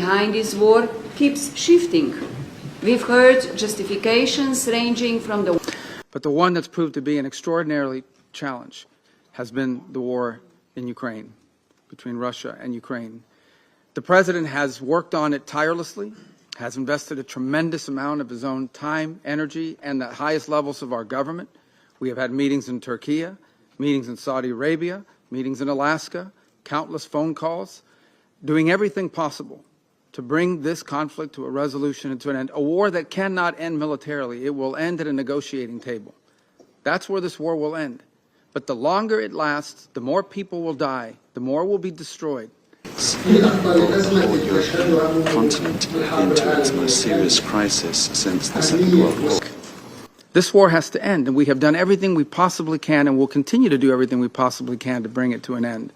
behind this war keeps shifting. We've heard justifications ranging from the... But the one that's proved to be an extraordinary challenge has been the war in Ukraine, between Russia and Ukraine. The President has worked on it tirelessly, has invested a tremendous amount of his own time, energy, and the highest levels of our government. We have had meetings in Turkey, meetings in Saudi Arabia, meetings in Alaska, countless phone calls, doing everything possible to bring this conflict to a resolution and to an end. A war that cannot end militarily. It will end at a negotiating table. That's where this war will end. But the longer it lasts, the more people will die, the more will be destroyed. The European continent into its most serious crisis since the Second World War. This war has to end, and we have done everything we possibly can and will continue to do everything we possibly can to bring it to an end.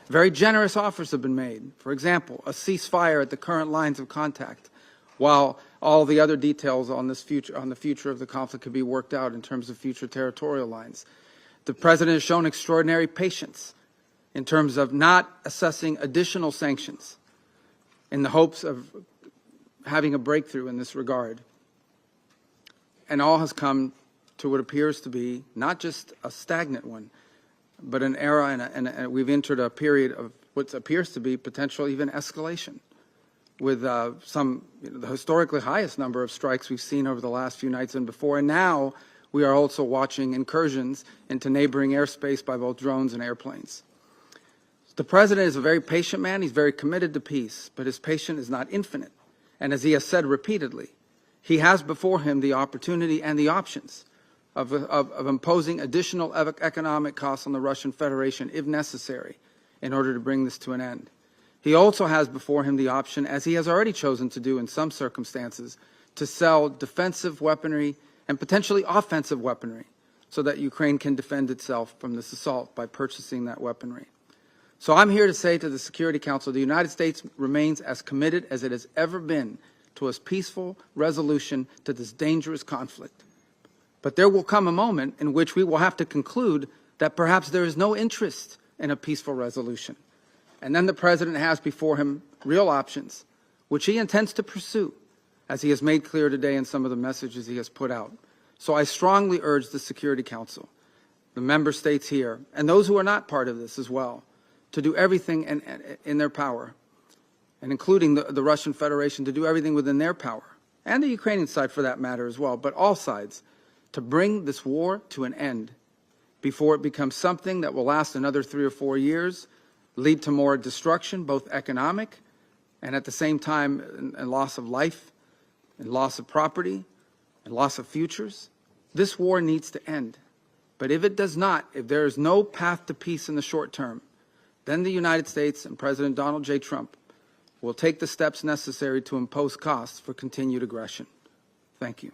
Very generous offers have been made. For example, a ceasefire at the current lines of contact, while all the other details on the future of the conflict could be worked out in terms of future territorial lines. The President has shown extraordinary patience in terms of not assessing additional sanctions in the hopes of having a breakthrough in this regard. And all has come to what appears to be not just a stagnant one, but an era, and we've entered a period of what appears to be potential even escalation, with the historically highest number of strikes we've seen over the last few nights and before. And now we are also watching incursions into neighboring airspace by both drones and airplanes. The President is a very patient man. He's very committed to peace, but his patience is not infinite. And as he has said repeatedly, he has before him the opportunity and the options of imposing additional economic costs on the Russian Federation if necessary in order to bring this to an end. He also has before him the option, as he has already chosen to do in some circumstances, to sell defensive weaponry and potentially offensive weaponry so that Ukraine can defend itself from this assault by purchasing that weaponry. So I'm here to say to the Security Council, the United States remains as committed as it has ever been to a peaceful resolution to this dangerous conflict. But there will come a moment in which we will have to conclude that perhaps there is no interest in a peaceful resolution. And then the President has before him real options, which he intends to pursue, as he has made clear today in some of the messages he has put out. So I strongly urge the Security Council, the member states here, and those who are not part of this as well, to do everything in their power, and including the Russian Federation, to do everything within their power, and the Ukrainian side for that matter as well, but all sides, to bring this war to an end before it becomes something that will last another 3 or 4 years, lead to more destruction, both economic and at the same time a loss of life and loss of property and loss of futures. This war needs to end. But if it does not, if there is no path to peace in the short term, then the United States and President Donald J. Trump will take the steps necessary to impose costs for continued aggression. Thank you.